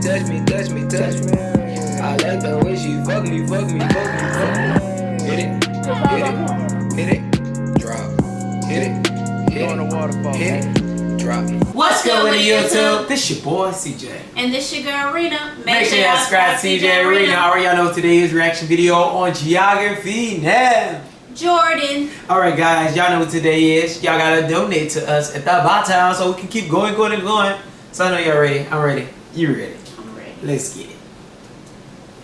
touch me, touch me, touch me. I like the way she fuck me, fuck me, fuck me, fuck me. Hit it, hit it, hit it, drop. Hit it, hit it, hit it, drop. What's good with YouTube? This your boy CJ. And this your girl RINA. Make sure y'all subscribe to CJ RINA. Already y'all know today's reaction video on geography now. Jordan. Alright guys, y'all know what today is. Y'all gotta donate to us at the bottom so we can keep going. So I know y'all ready. I'm ready. You ready? I'm ready. Let's get it.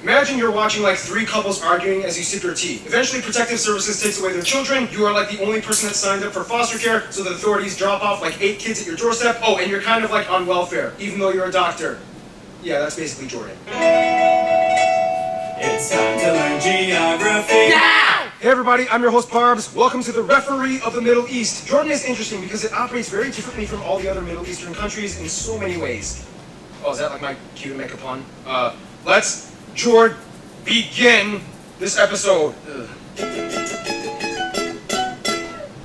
Imagine you're watching like three couples arguing as you sip your tea. Eventually, Protective Services takes away their children. You are like the only person that signed up for foster care, so the authorities drop off like 8 kids at your doorstep. Oh, and you're kind of like on welfare, even though you're a doctor. Yeah, that's basically Jordan. It's time to learn geography now! Hey everybody, I'm your host Parbs. Welcome to the referee of the Middle East. Jordan is interesting because it operates very differently from all the other Middle Eastern countries in so many ways. Oh, is that like my cue to make a pun? Let's begin this episode.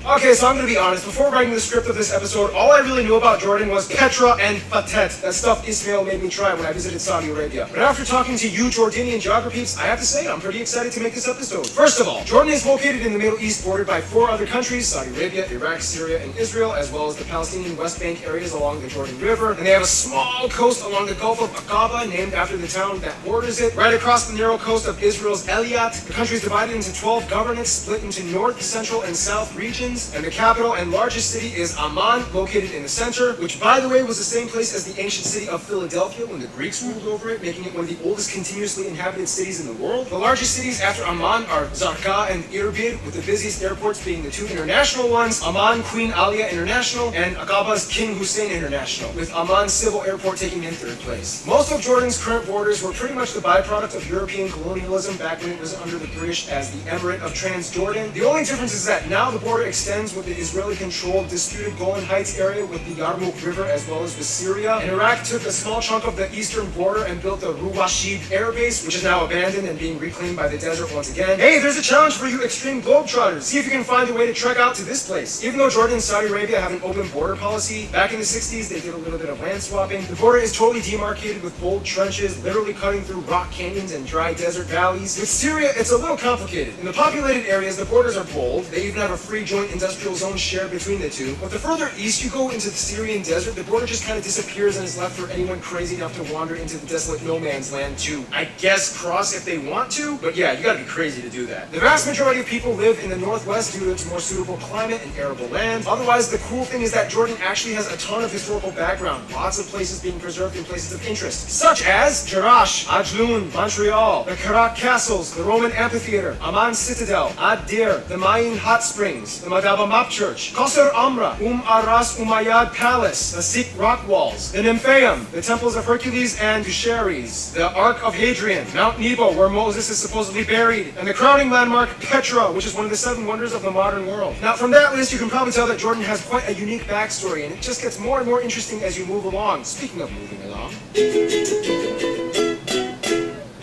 Okay, so I'm gonna be honest. Before writing the script of this episode, all I really knew about Jordan was Petra and Fatet. That stuff Ismail made me try when I visited Saudi Arabia. But after talking to you Jordanian geographers, I have to say I'm pretty excited to make this episode. First of all, Jordan is located in the Middle East, bordered by 4 other countries: Saudi Arabia, Iraq, Syria, and Israel, as well as the Palestinian West Bank areas along the Jordan River. And they have a small coast along the Gulf of Aqaba, named after the town that borders it. Right across the narrow coast of Israel's Eilat, the country is divided into 12 governorates, split into North, Central, and South regions. And the capital and largest city is Amman, located in the center, which by the way was the same place as the ancient city of Philadelphia when the Greeks ruled over it, making it one of the oldest continuously inhabited cities in the world. The largest cities after Amman are Zarqa and Irbid, with the busiest airports being the 2 international ones, Amman Queen Alia International and Aqaba's King Hussein International, with Amman Civil Airport taking in 3rd place. Most of Jordan's current borders were pretty much the byproduct of European colonialism back when it was under the British as the Emirate of Transjordan. The only difference is that now the border extends with the Israeli-controlled disputed Golan Heights area with the Yarmouk River as well as with Syria. And Iraq took a small chunk of the eastern border and built the Ruwashid Air Base, which is now abandoned and being reclaimed by the desert once again. Hey, there's a challenge for you extreme globetrotters. See if you can find a way to trek out to this place. Even though Jordan and Saudi Arabia have an open border policy, back in the 60s they did a little bit of land swapping. The border is totally demarcated with bold trenches, literally cutting through rock canyons and dry desert valleys. With Syria, it's a little complicated. In the populated areas, the borders are bold. They even have a free joint industrial zone shared between the two. But the further east you go into the Syrian desert, the border just kind of disappears and is left for anyone crazy enough to wander into the desolate no man's land to, I guess, cross if they want to. But yeah, you gotta be crazy to do that. The vast majority of people live in the northwest due to its more suitable climate and arable land. Otherwise, the cool thing is that Jordan actually has a ton of historical background. Lots of places being preserved in places of interest, such as Jerash, Ajloun, Montreal, the Karak Castles, the Roman Amphitheater, Amman Citadel, Ad-Dir, the Mayin Hot Springs, the Madaba Map Church, Qasr Amra, Aras Umayyad Palace, the Sikh Rock Walls, the Nymphaeum, the Temples of Hercules and Dusheres, the Ark of Hadrian, Mount Nebo, where Moses is supposedly buried, and the crowning landmark Petra, which is one of the 7 wonders of the modern world. Now, from that list, you can probably tell that Jordan has quite a unique backstory, and it just gets more and more interesting as you move along. Speaking of moving along.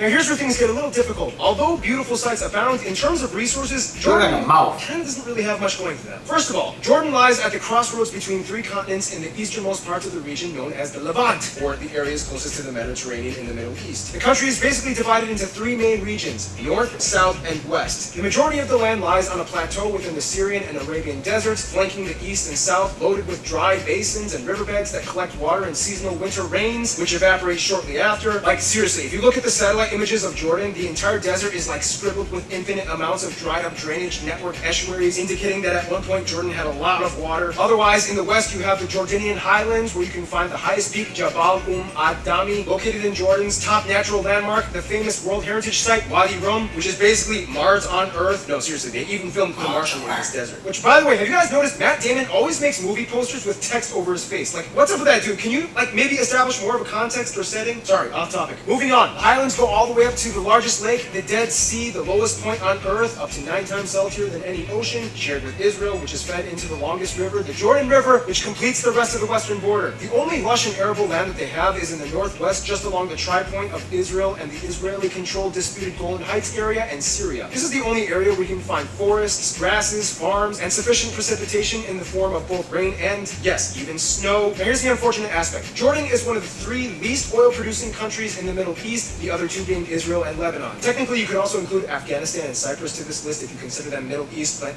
Now here's where things get a little difficult. Although beautiful sights abound, in terms of resources, Jordan kind of doesn't really have much going for them. First of all, Jordan lies at the crossroads between 3 continents in the easternmost parts of the region known as the Levant, or the areas closest to the Mediterranean in the Middle East. The country is basically divided into 3 main regions: north, south, and west. The majority of the land lies on a plateau within the Syrian and Arabian deserts, flanking the east and south, loaded with dry basins and riverbeds that collect water in seasonal winter rains, which evaporate shortly after. Like seriously, if you look at the satellite images of Jordan, the entire desert is like scribbled with infinite amounts of dried up drainage network estuaries, indicating that at one point Jordan had a lot of water. Otherwise, in the west you have the Jordanian highlands, where you can find the highest peak, Jabal Ad-Dami, located in Jordan's top natural landmark, the famous World Heritage Site, Wadi Rum, which is basically Mars on Earth. No, seriously, they even filmed The Martian in this desert. Which, by the way, have you guys noticed Matt Damon always makes movie posters with text over his face? Like, what's up with that, dude? Can you, like, maybe establish more of a context or setting? Sorry, off topic. Moving on. The highlands go all all the way up to the largest lake, the Dead Sea, the lowest point on earth, up to 9 times saltier than any ocean, shared with Israel, which is fed into the longest river, the Jordan River, which completes the rest of the western border. The only lush and arable land that they have is in the northwest, just along the tri-point of Israel and the Israeli-controlled disputed Golan Heights area and Syria. This is the only area where you can find forests, grasses, farms, and sufficient precipitation in the form of both rain and, yes, even snow. Now here's the unfortunate aspect. Jordan is one of the 3 least oil-producing countries in the Middle East, the other 2 being Israel and Lebanon. Technically, you could also include Afghanistan and Cyprus to this list if you consider them Middle East, but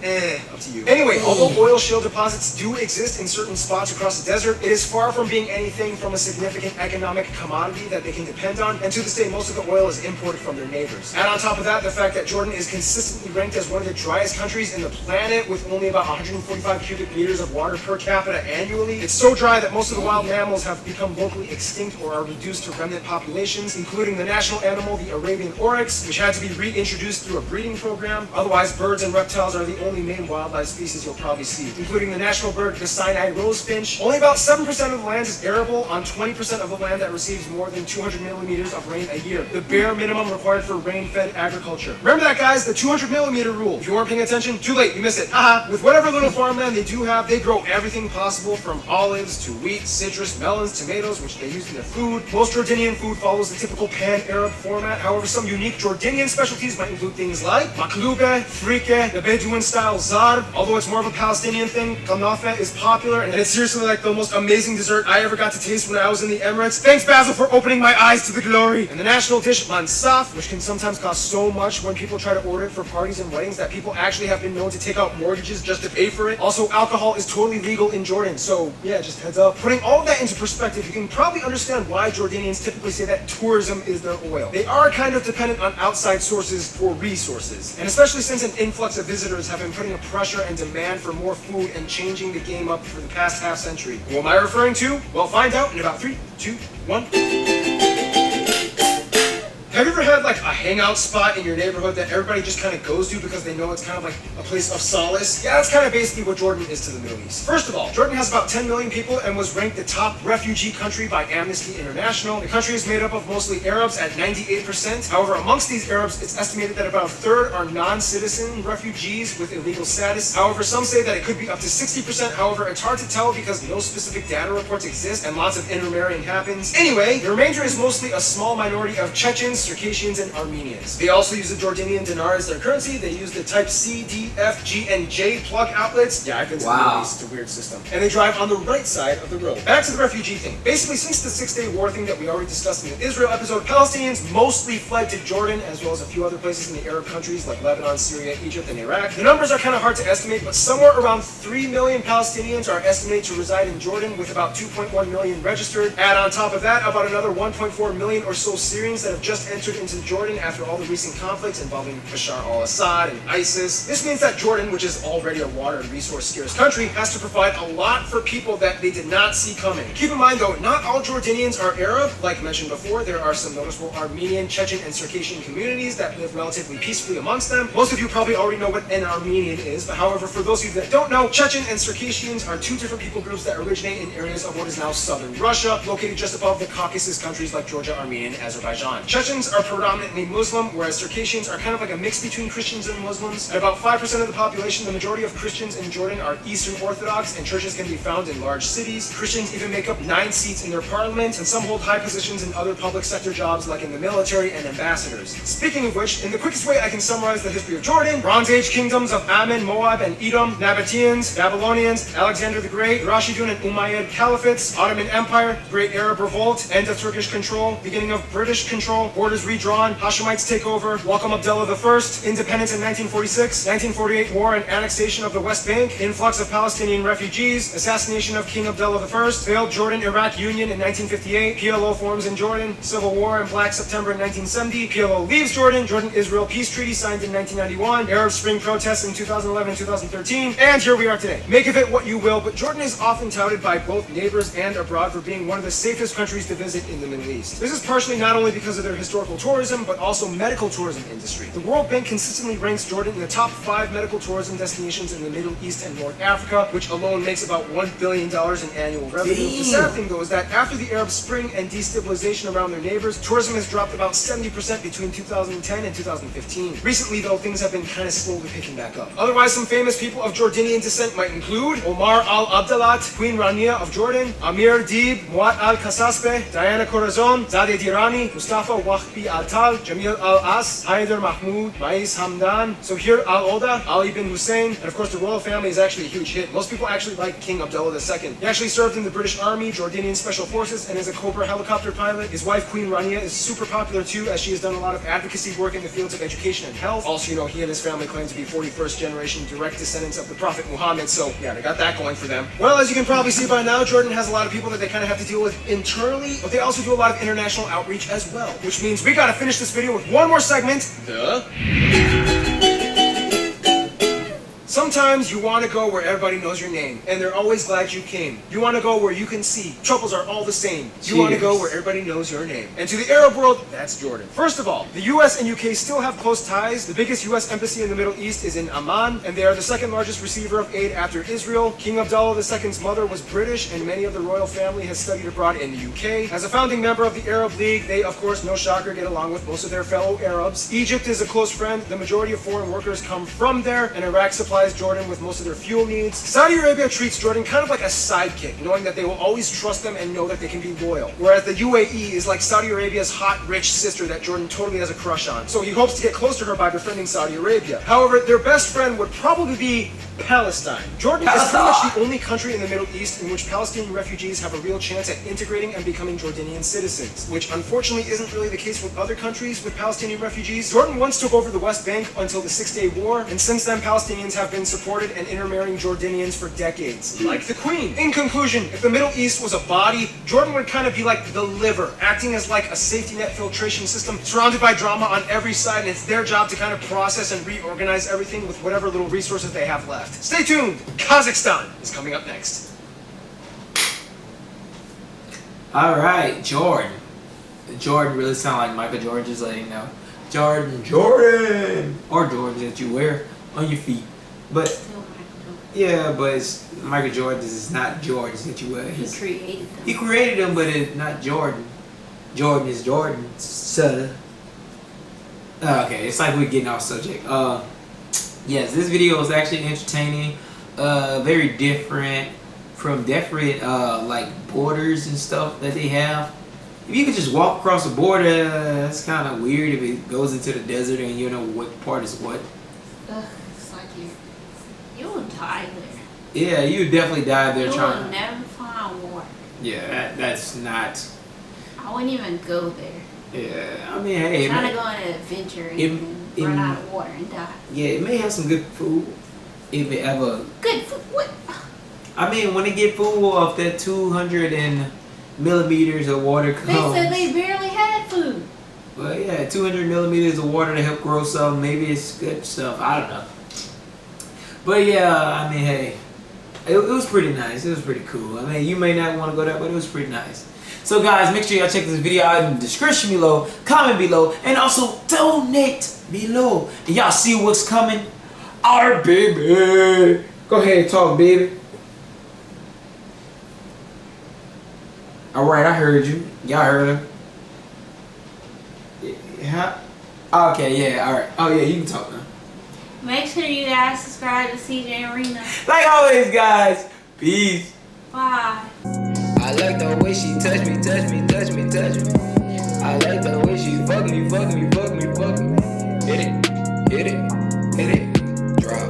up to you. Anyway, although oil shale deposits do exist in certain spots across the desert, it is far from being anything from a significant economic commodity that they can depend on, and to this day, most of the oil is imported from their neighbors. And on top of that, the fact that Jordan is consistently ranked as one of the driest countries in the planet with only about 145 cubic meters of water per capita annually. It's so dry that most of the wild mammals have become locally extinct or are reduced to remnant populations, including the national animal, the Arabian oryx, which had to be reintroduced through a breeding program. Otherwise, birds and reptiles are the only main wildlife species you'll probably see, including the national bird, the Sinai rosefinch. Only about 7% of the land is arable on 20% of the land that receives more than 200 millimeters of rain a year, the bare minimum required for rain-fed agriculture. Remember that, guys, the 200 millimeter rule. If you weren't paying attention, too late, you missed it. Haha. With whatever little farmland they do have, they grow everything possible from olives to wheat, citrus, melons, tomatoes, which they use in their food. Most Jordanian food follows the typical pan-Arab format. However, some unique Jordanian specialties might include things like maklube, frike, the Bedouin-style zarb. Although it's more of a Palestinian thing, kanafe is popular, and it's seriously like the most amazing dessert I ever got to taste when I was in the Emirates. Thanks, Basil, for opening my eyes to the glory. And the national dish, mansaf, which can sometimes cost so much when people try to order it for parties and weddings that people actually have been known to take out mortgages just to pay for it. Also, alcohol is totally legal in Jordan, so yeah, just heads up. Putting all of that into perspective, you can probably understand why Jordanians typically say that tourism is their oil. They are kind of dependent on outside sources for resources, and especially since an influx of visitors have been putting a pressure and demand for more food and changing the game up for the past half century. Who am I referring to? Well, find out in about 3, 2, 1. Have you ever had like a hangout spot in your neighborhood that everybody just kind of goes to because they know it's kind of like a place of solace? Yeah, that's kind of basically what Jordan is to the Middle East. First of all, Jordan has about 10 million people and was ranked the top refugee country by Amnesty International. The country is made up of mostly Arabs at 98%. However, amongst these Arabs, it's estimated that about a third are non-citizen refugees with illegal status. However, some say that it could be up to 60%. However, it's hard to tell because no specific data reports exist and lots of intermarrying happens. Anyway, the remainder is mostly a small minority of Chechens, Circassians, and Armenians. They also use the Jordanian dinar as their currency. They use the type C, D, F, G, and J plug outlets. Yeah, I've been to the Middle East. It's a weird system. And they drive on the right side of the road. Back to the refugee thing. Basically, since the 6-day war thing that we already discussed in the Israel episode, Palestinians mostly fled to Jordan, as well as a few other places in the Arab countries like Lebanon, Syria, Egypt, and Iraq. The numbers are kind of hard to estimate, but somewhere around 3 million Palestinians are estimated to reside in Jordan, with about 2.1 million registered. Add on top of that, about another 1.4 million or so Syrians that have just entered into Jordan after all the recent conflicts involving Bashar al-Assad and ISIS. This means that Jordan, which is already a water and resource scarce country, has to provide a lot for people that they did not see coming. Keep in mind though, not all Jordanians are Arab. Like mentioned before, there are some noticeable Armenian, Chechen, and Circassian communities that live relatively peacefully amongst them. Most of you probably already know what an Armenian is, but however, for those of you that don't know, Chechen and Circassians are 2 different people groups that originate in areas of what is now southern Russia, located just above the Caucasus countries like Georgia, Armenia, and Azerbaijan. Chechens are predominantly Muslim, whereas Circassians are kind of like a mix between Christians and Muslims. At about 5% of the population, the majority of Christians in Jordan are Eastern Orthodox, and churches can be found in large cities. Christians even make up 9 seats in their parliament, and some hold high positions in other public sector jobs like in the military and ambassadors. Speaking of which, in the quickest way I can summarize the history of Jordan, Bronze Age kingdoms of Ammon, Moab, and Edom, Nabateans, Babylonians, Alexander the Great, Rashidun and Umayyad caliphates, Ottoman Empire, Great Arab Revolt, end of Turkish control, beginning of British control, borders redrawn, Hashemites take over, welcome Abdullah I, independence in 1946, 1948 war and annexation of the West Bank, influx of Palestinian refugees, assassination of King Abdullah I, failed Jordan-Iraq Union in 1958, PLO forms in Jordan, civil war and Black September in 1970, PLO leaves Jordan, Jordan-Israel peace treaty signed in 1991, Arab Spring protests in 2011-2013, and here we are today. Make of it what you will, but Jordan is often touted by both neighbors and abroad for being one of the safest countries to visit in the Middle East. This is partially not only because of their historical tourism, but also also medical tourism industry. The World Bank consistently ranks Jordan in the top 5 medical tourism destinations in the Middle East and North Africa, which alone makes about $1 billion in annual revenue. Damn. The sad thing though is that after the Arab Spring and destabilization around their neighbors, tourism has dropped about 70% between 2010 and 2015. Recently though, things have been kind of slowly picking back up. Otherwise, some famous people of Jordanian descent might include Omar al-Abdalat, Queen Rania of Jordan, Amir Dib, Muat al-Kasasbe, Diana Corazon, Zadeh Dirani, Mustafa Wahbi al-Tal, Jamil al-As, Haider Mahmoud, Mais Hamdan, Sohir al-Oda, Ali bin Hussein, and of course the royal family is actually a huge hit. Most people actually like King Abdullah II. He actually served in the British Army, Jordanian Special Forces, and is a Cobra helicopter pilot. His wife Queen Rania is super popular too, as she has done a lot of advocacy work in the fields of education and health. Also, you know, he and his family claim to be 41st generation direct descendants of the Prophet Muhammad, so yeah, they got that going for them. Well, as you can probably see by now, Jordan has a lot of people that they kind of have to deal with internally, but they also do a lot of international outreach as well, which means we gotta finish this video with one more segment, Sometimes you want to go where everybody knows your name, and they're always glad you came. You want to go where you can see troubles are all the same. You want to go where everybody knows your name. And to the Arab world, that's Jordan. First of all, the US and UK still have close ties. The biggest US embassy in the Middle East is in Amman, and they are the second largest receiver of aid after Israel. King Abdullah II's mother was British, and many of the royal family has studied abroad in the UK. As a founding member of the Arab League, they, of course, no shocker, get along with most of their fellow Arabs. Egypt is a close friend. The majority of foreign workers come from there, and Iraq supplies Jordan with most of their fuel needs. Saudi Arabia treats Jordan kind of like a sidekick, knowing that they will always trust them and know that they can be loyal. Whereas the UAE is like Saudi Arabia's hot, rich sister that Jordan totally has a crush on. So he hopes to get close to her by befriending Saudi Arabia. However, their best friend would probably be Palestine. Jordan is pretty much the only country in the Middle East in which Palestinian refugees have a real chance at integrating and becoming Jordanian citizens, which unfortunately isn't really the case with other countries with Palestinian refugees. Jordan once took over the West Bank until the Six-Day War, and since then Palestinians have been supported and intermarrying Jordanians for decades, like the Queen. In conclusion, if the Middle East was a body, Jordan would kind of be like the liver, acting as like a safety net filtration system, surrounded by drama on every side, and it's their job to kind of process and reorganize everything with whatever little resources they have left. Stay tuned! Kazakhstan is coming up next. Alright, Jordan. Jordan really sound like Michael Jordan, just letting you know. Jordan! Or Jordans that you wear on your feet. But, Still Michael Jordan. yeah, but it's Michael Jordans is not Jordans that you wear. He created them. He created them, but it's not Jordan. Jordan is Jordan. So, okay, it's like we're getting off subject. Yes, this video is actually entertaining. Very different from different like borders and stuff that they have. If you could just walk across the border, that's kind of weird if it goes into the desert and you know what part is what. It's like you will die there. Yeah, you would definitely die there You trying. will never find water. Yeah, that's not. I wouldn't even go there. Yeah, I mean, hey, Trying to go on an adventure and run out of water and die. yeah, it may have some good food if it ever. Good food. What? I mean, when they get food off that 200 millimeters of water comes. They said they barely had food. Well, yeah, 200 millimeters of water to help grow something. Maybe it's good stuff. I don't know. But yeah, I mean, hey, it was pretty nice. It was pretty cool. I mean, you may not want to go there, but it was pretty nice. So guys, make sure y'all check this video out in the description below, comment below, and also donate below. And y'all see what's coming? Our baby. Go ahead, talk, baby. All right, I heard you. Y'all heard her. Yeah. Okay, yeah, all right. Oh yeah, you can talk now. Make sure you guys subscribe to CJ and Rina. Like always, guys. Peace. Bye. I like the way she touch me, touch me, touch me, touch me. I like the way she fuck me, fuck me, fuck me, fuck me. Hit it, hit it, hit it, drop.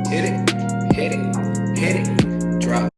Hit it, hit it, hit it, drop.